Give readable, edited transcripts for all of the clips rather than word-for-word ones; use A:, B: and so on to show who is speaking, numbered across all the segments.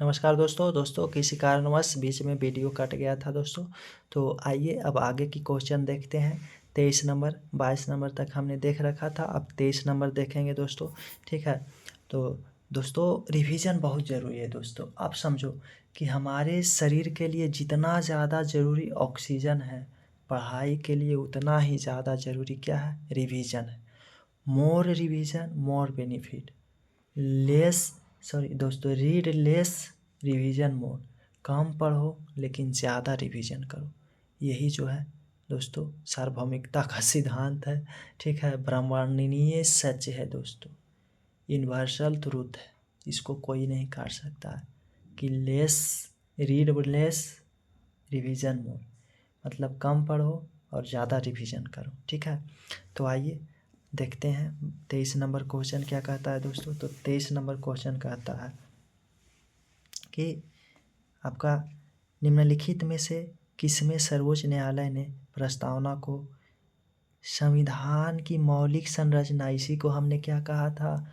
A: नमस्कार दोस्तों किसी कारणवश बीच में वीडियो कट गया था दोस्तों। तो आइए अब आगे की क्वेश्चन देखते हैं। 23 नंबर 22 नंबर तक हमने देख रखा था, अब 23 नंबर देखेंगे दोस्तों। ठीक है, तो दोस्तों रिवीजन बहुत ज़रूरी है दोस्तों। आप समझो कि हमारे शरीर के लिए जितना ज़्यादा ज़रूरी ऑक्सीजन है, पढ़ाई के लिए उतना ही ज़्यादा ज़रूरी क्या है, रिवीजन है। मोर रिवीजन मोर बेनिफिट, दोस्तों रीड लेस रिवीजन मोर, कम पढ़ो लेकिन ज़्यादा रिवीजन करो। यही जो है दोस्तों सार्वभौमिकता का सिद्धांत है। ठीक है, ब्रह्मांडीय सत्य है दोस्तों, यूनिवर्सल ट्रूथ है, इसको कोई नहीं काट सकता है कि रीड लेस रिवीजन मोर, मतलब कम पढ़ो और ज़्यादा रिवीजन करो। ठीक है, तो आइए देखते हैं 23 नंबर क्वेश्चन क्या कहता है दोस्तों। तो 23 नंबर क्वेश्चन कहता है कि आपका निम्नलिखित में से किसमें सर्वोच्च न्यायालय ने प्रस्तावना को संविधान की मौलिक संरचना, इसी को हमने क्या कहा था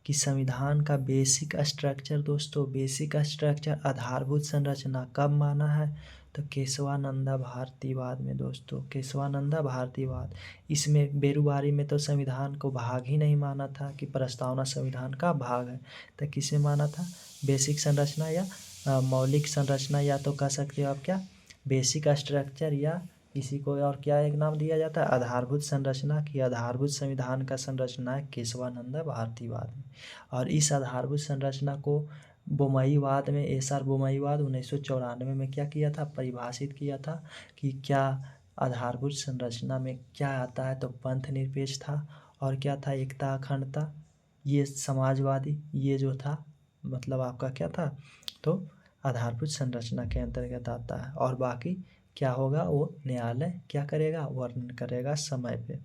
A: कि संविधान का बेसिक स्ट्रक्चर दोस्तों, बेसिक स्ट्रक्चर आधारभूत संरचना कब माना है, तो केशवानंदा भारतीवाद में दोस्तों, केशवानंदा भारतीवाद। इसमें बेरुवारी में तो संविधान को भाग ही नहीं माना था कि प्रस्तावना संविधान का भाग है, तो किसमें माना था, बेसिक संरचना या मौलिक संरचना, या तो कह सकते हो आप क्या, बेसिक स्ट्रक्चर, या इसी को और क्या एक नाम दिया जाता है, आधारभूत संरचना की आधारभूत संविधान का संरचना है केशवानंदा भारतीवाद में। और इस आधारभूत संरचना को बोमईवाद में, एस.आर. बोमईवाद 1994 में क्या किया था, परिभाषित किया था कि क्या आधारभूत संरचना में क्या आता है, तो पंथ निरपेक्ष था, और क्या था, एकता अखंडता, ये समाजवादी, ये जो था मतलब आपका क्या था, तो आधारभूत संरचना के अंतर्गत आता है। और बाकी क्या होगा, वो न्यायालय क्या करेगा, वर्णन करेगा समय पे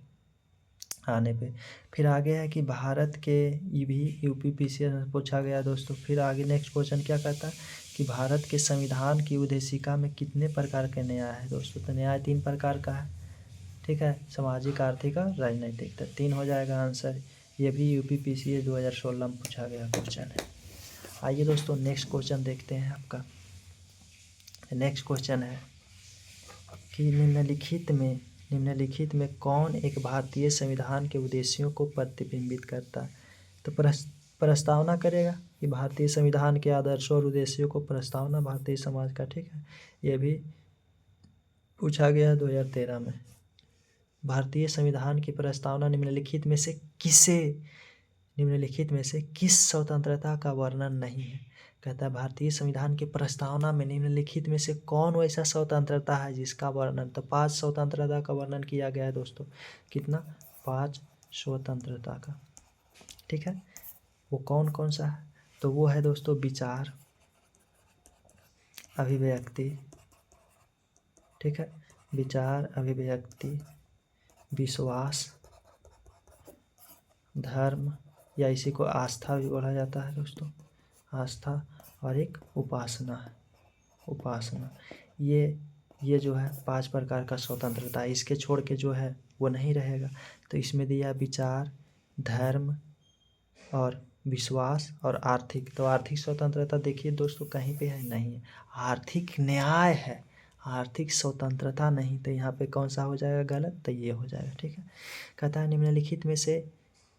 A: आने पे। फिर आगे है कि भारत के, ये भी यूपीपीसीएस में पूछा गया दोस्तों। फिर आगे नेक्स्ट क्वेश्चन क्या कहता है कि भारत के संविधान की उद्देशिका में कितने प्रकार के न्याय है दोस्तों, तो न्याय 3 प्रकार का है। ठीक है, सामाजिक, आर्थिक और राजनीतिक, तो 3 हो जाएगा आंसर। ये भी यूपीपीसीएस 2016 में पूछा गया क्वेश्चन है। आइए दोस्तों नेक्स्ट क्वेश्चन देखते हैं आपका। नेक्स्ट क्वेश्चन है कि निम्नलिखित में कौन एक भारतीय संविधान के उद्देश्यों को प्रतिबिंबित करता है, तो प्रस्तावना करेगा कि भारतीय संविधान के आदर्शों और उद्देश्यों को प्रस्तावना भारतीय समाज का। ठीक है, ये भी पूछा गया 2013 में। भारतीय संविधान की प्रस्तावना निम्नलिखित में से किस स्वतंत्रता का वर्णन नहीं है, कहता है भारतीय संविधान की प्रस्तावना में निम्नलिखित में से कौन वैसा स्वतंत्रता है जिसका वर्णन, तो 5 स्वतंत्रता का वर्णन किया गया है दोस्तों। कितना, 5 स्वतंत्रता का। ठीक है, वो कौन कौन सा है, तो वो है दोस्तों विचार, अभिव्यक्ति, ठीक है, विचार, अभिव्यक्ति, विश्वास, धर्म, या इसी को आस्था भी बोला जाता है दोस्तों, आस्था, और एक उपासना है, उपासना। ये जो है 5 प्रकार का स्वतंत्रता, इसके छोड़ के जो है वो नहीं रहेगा। तो इसमें दिया विचार, धर्म और विश्वास और आर्थिक। तो आर्थिक स्वतंत्रता देखिए दोस्तों कहीं पे है, नहीं है, आर्थिक न्याय है, आर्थिक स्वतंत्रता नहीं। तो यहाँ पे कौन सा हो जाएगा गलत, तो ये हो जाएगा। ठीक है, कहता है निम्नलिखित में से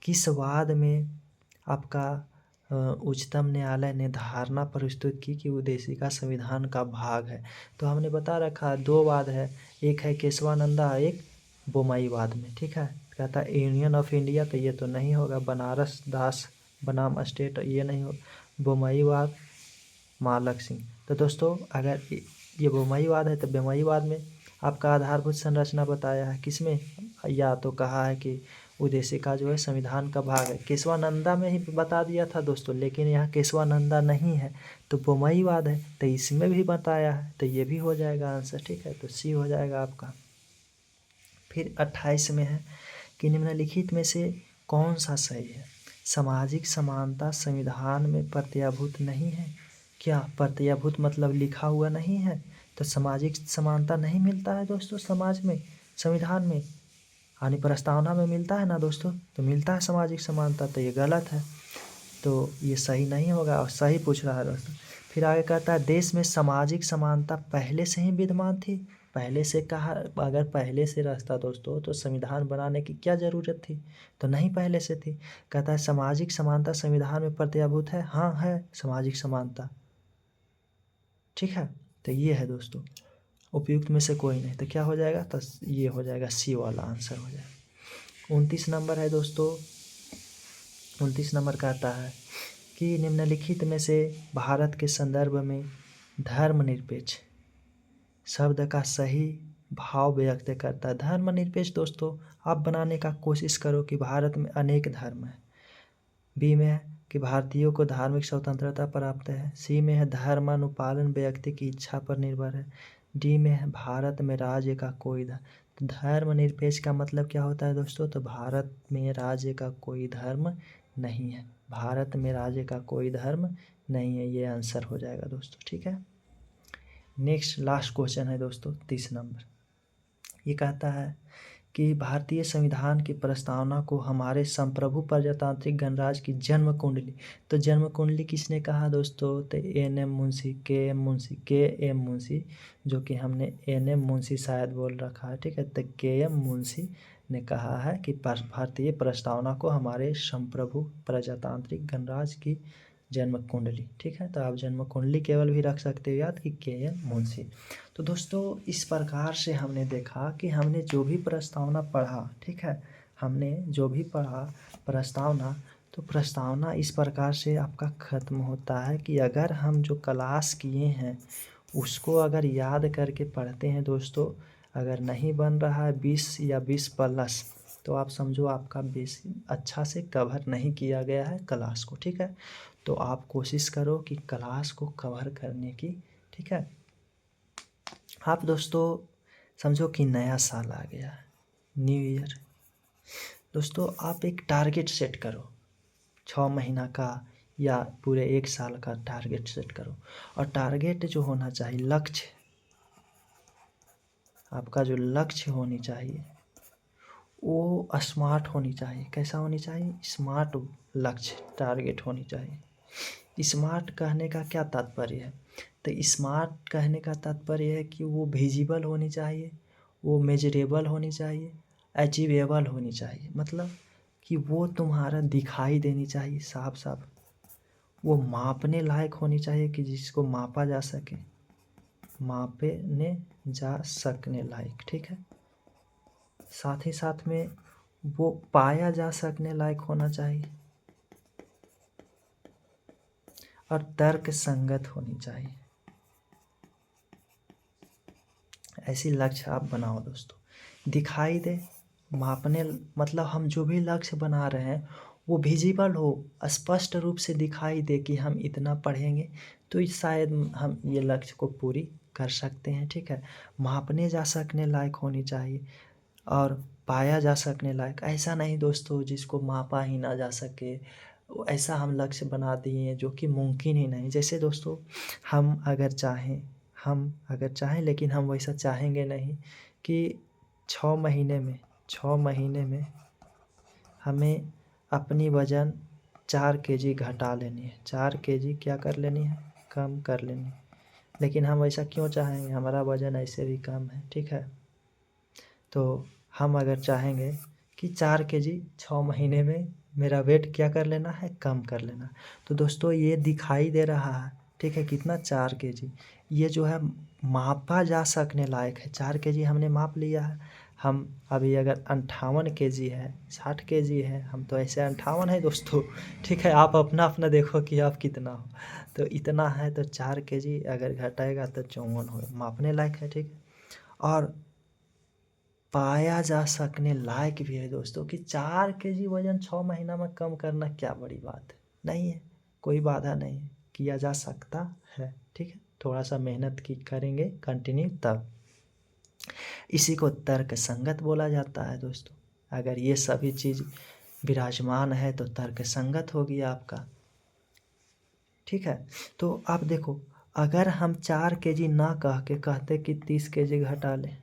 A: किस वाद में आपका उच्चतम न्यायालय ने धारणा प्रस्तुत की कि उद्देशिका संविधान का भाग है, तो हमने बता रखा 2 वाद है, एक है केशवानंदा, एक बोमईवाद में। ठीक है, कहता है यूनियन ऑफ इंडिया, तो ये तो नहीं होगा, बनारस दास बनाम स्टेट, ये नहीं होगा, बोमईवाद मालक सिंह। तो दोस्तों अगर ये बोमईवाद है तो बोमईवाद में आपका आधारभूत संरचना बताया है किसमें, या तो कहा है कि उद्देशिका जो है संविधान का भाग है, केशवानंदा में ही बता दिया था दोस्तों, लेकिन यहाँ केशवानंदा नहीं है तो बोमईवाद है, तो इसमें भी बताया है, तो ये भी हो जाएगा आंसर। ठीक है, तो सी हो जाएगा आपका। फिर 28 में है कि निम्नलिखित में से कौन सा सही है, सामाजिक समानता संविधान में प्रत्याभूत नहीं है, क्या प्रत्याभूत मतलब लिखा हुआ नहीं है, तो सामाजिक समानता नहीं मिलता है दोस्तों समाज में, संविधान में, यानी प्रस्तावना में मिलता है ना दोस्तों, तो मिलता है सामाजिक समानता, तो ये गलत है। तो ये सही नहीं होगा और सही पूछ रहा है दोस्तों। फिर आगे कहता है देश में सामाजिक समानता पहले से ही विद्यमान थी। पहले से कहा, अगर पहले से रहता दोस्तों तो संविधान बनाने की क्या ज़रूरत थी, तो नहीं पहले से थी। कहता है सामाजिक समानता संविधान में प्रत्याभूत है, हाँ है सामाजिक समानता, ठीक है। तो ये है दोस्तों, उपयुक्त में से कोई नहीं, तो क्या हो जाएगा, तो ये हो जाएगा सी वाला आंसर हो जाएगा। 29 नंबर है दोस्तों, 29 नंबर कहता है कि निम्नलिखित में से भारत के संदर्भ में धर्मनिरपेक्ष शब्द का सही भाव व्यक्त करता है। धर्मनिरपेक्ष दोस्तों आप बनाने का कोशिश करो कि भारत में अनेक धर्म है। बी में है कि भारतीयों को धार्मिक स्वतंत्रता प्राप्त है। सी में है धर्मानुपालन व्यक्ति की इच्छा पर निर्भर है। डी में है भारत में राज्य का कोई तो धर्मनिरपेक्ष का मतलब क्या होता है दोस्तों, तो भारत में राज्य का कोई धर्म नहीं है। भारत में राज्य का कोई धर्म नहीं है, ये आंसर हो जाएगा दोस्तों, ठीक है। नेक्स्ट लास्ट क्वेश्चन है दोस्तों 30 नंबर। ये कहता है कि भारतीय संविधान की प्रस्तावना को हमारे संप्रभु प्रजातांत्रिक गणराज्य की जन्म कुंडली, तो जन्म कुंडली किसने कहा दोस्तों, तो एन.एम. मुंशी, के.एम. मुंशी, जो कि हमने एन.एम. मुंशी शायद बोल रखा है, ठीक है। तो के.एम. मुंशी ने कहा है कि भारतीय प्रस्तावना को हमारे संप्रभु प्रजातांत्रिक गणराज्य की जन्म कुंडली, ठीक है। तो आप जन्म कुंडली केवल भी रख सकते हो याद कि के.एम. मुंशी। तो दोस्तों इस प्रकार से हमने देखा कि हमने जो भी प्रस्तावना पढ़ा, ठीक है, हमने जो भी पढ़ा प्रस्तावना, तो प्रस्तावना इस प्रकार से आपका ख़त्म होता है कि अगर हम जो क्लास किए हैं उसको अगर याद करके पढ़ते हैं दोस्तों, अगर नहीं बन रहा है 20 या 20+, तो आप समझो आपका बेसिक अच्छा से कवर नहीं किया गया है क्लास को, ठीक है। तो आप कोशिश करो कि क्लास को कवर करने की, ठीक है। आप दोस्तों समझो कि नया साल आ गया, न्यू ईयर। दोस्तों आप एक टारगेट सेट करो, 6 महीना का या पूरे 1 साल का टारगेट सेट करो। और टारगेट जो होना चाहिए, लक्ष्य, आपका जो लक्ष्य होनी चाहिए वो स्मार्ट होनी चाहिए। कैसा होनी चाहिए, स्मार्ट लक्ष्य टारगेट होनी चाहिए। स्मार्ट कहने का क्या तात्पर्य है, तो स्मार्ट कहने का तात्पर्य है कि वो विजिबल होनी चाहिए, वो मेजरेबल होनी चाहिए, अचीवेबल होनी चाहिए। मतलब कि वो तुम्हारा दिखाई देनी चाहिए साफ साफ, वो मापने लायक होनी चाहिए कि जिसको मापा जा सके, मापने जा सकने लायक, ठीक है। साथ ही साथ में वो पाया जा सकने लायक होना चाहिए और तर्क संगत होनी चाहिए। ऐसी लक्ष्य आप बनाओ दोस्तों, दिखाई दे, मापने, मतलब हम जो भी लक्ष्य बना रहे हैं वो विजिबल हो, स्पष्ट रूप से दिखाई दे कि हम इतना पढ़ेंगे तो शायद हम ये लक्ष्य को पूरी कर सकते हैं, ठीक है। मापने जा सकने लायक होनी चाहिए और पाया जा सकने लायक, ऐसा नहीं दोस्तों जिसको मापा ही ना जा सके, ऐसा हम लक्ष्य बना दिए जो कि मुमकिन ही नहीं। जैसे दोस्तों हम अगर चाहें लेकिन हम वैसा चाहेंगे नहीं कि 6 महीने में हमें अपनी वज़न 4 केजी घटा लेनी है, 4 केजी क्या कर लेनी है, कम कर लेनी है। लेकिन हम ऐसा क्यों चाहेंगे, हमारा वज़न ऐसे भी कम है, ठीक है। तो हम अगर चाहेंगे कि 4 केजी 6 महीने में मेरा वेट क्या कर लेना है, कम कर लेना, तो दोस्तों ये दिखाई दे रहा है, ठीक है, कितना 4 केजी, ये जो है मापा जा सकने लायक है। 4 केजी हमने माप लिया है। हम अभी अगर 58 केजी है, 60 केजी है, हम तो ऐसे 58 है दोस्तों, ठीक है। आप अपना देखो कि आप कितना हो, तो इतना है तो 4 केजी अगर घटाएगा तो 54 हो, मापने लायक है, ठीक है। और पाया जा सकने लायक भी है दोस्तों कि 4 केजी वजन 6 महीना में कम करना क्या बड़ी बात है, नहीं है, कोई बाधा नहीं है, किया जा सकता है, ठीक है। थोड़ा सा मेहनत की करेंगे कंटिन्यू तब। इसी को तर्क संगत बोला जाता है दोस्तों। अगर ये सभी चीज़ विराजमान है तो तर्क संगत होगी आपका, ठीक है। तो आप देखो, अगर हम 4 केजी ना कह के कहते कि 30 केजी घटा लें,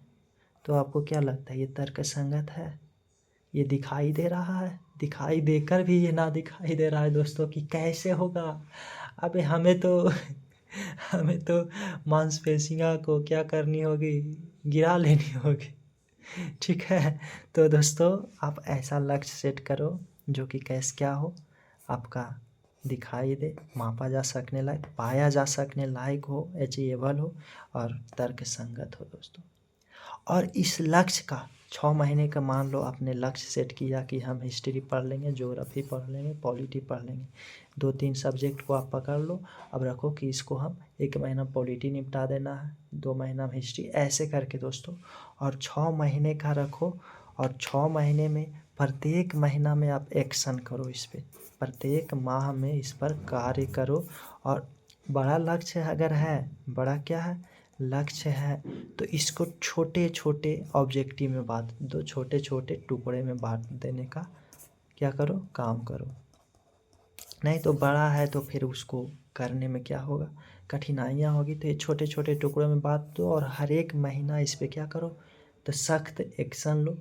A: तो आपको क्या लगता है ये तर्क संगत है, ये दिखाई दे रहा है, दिखाई देकर भी ये ना दिखाई दे रहा है दोस्तों कि कैसे होगा। अबे हमें तो मांसपेशियाँ को क्या करनी होगी, गिरा लेनी होगी। ठीक है, तो दोस्तों आप ऐसा लक्ष्य सेट करो जो कि कैसे क्या हो, आपका दिखाई दे, मापा जा सकने लायक, पाया जा सकने लायक हो, अचीवेबल हो और तर्क संगत हो दोस्तों। और इस लक्ष्य का 6 महीने का मान लो आपने लक्ष्य सेट किया कि हम हिस्ट्री पढ़ लेंगे, ज्योग्राफी पढ़ लेंगे, पॉलिटी पढ़ लेंगे। 2-3 सब्जेक्ट को आप पकड़ लो। अब रखो कि इसको हम 1 महीना पॉलिटी निपटा देना है, 2 महीना हिस्ट्री, ऐसे करके दोस्तों। और 6 महीने का रखो और 6 महीने में प्रत्येक महीना में आप एक्शन करो इस पर, प्रत्येक माह में इस पर कार्य करो। और बड़ा लक्ष्य अगर है, बड़ा क्या है लक्ष्य है, तो इसको छोटे छोटे ऑब्जेक्टिव में बांट दो, छोटे छोटे टुकड़े में बांट देने का क्या करो, काम करो। नहीं तो बड़ा है तो फिर उसको करने में क्या होगा, कठिनाइयाँ होगी। तो ये छोटे छोटे टुकड़ों में बांट दो और हर एक महीना इस पे क्या करो, तो सख्त एक्शन लो,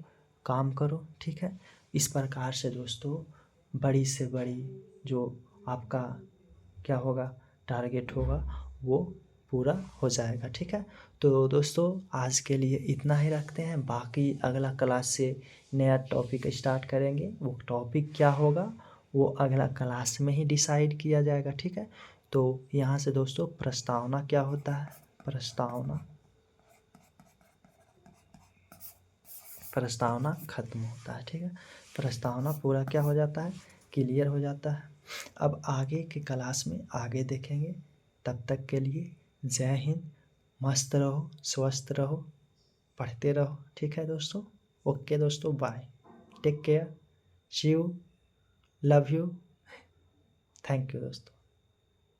A: काम करो। ठीक है, इस प्रकार से दोस्तों बड़ी से बड़ी जो आपका क्या होगा, टारगेट होगा, वो पूरा हो जाएगा। ठीक है, तो दोस्तों आज के लिए इतना ही रखते हैं। बाकी अगला क्लास से नया टॉपिक स्टार्ट करेंगे। वो टॉपिक क्या होगा वो अगला क्लास में ही डिसाइड किया जाएगा। ठीक है, तो यहाँ से दोस्तों प्रस्तावना क्या होता है, प्रस्तावना खत्म होता है। ठीक है, प्रस्तावना पूरा क्या हो जाता है, क्लियर हो जाता है। अब आगे के क्लास में आगे देखेंगे। तब तक के लिए जय हिंद, मस्त रहो, स्वस्थ रहो, पढ़ते रहो। ठीक है दोस्तों, ओके दोस्तों, bye, take care, see you, love you, thank you दोस्तों।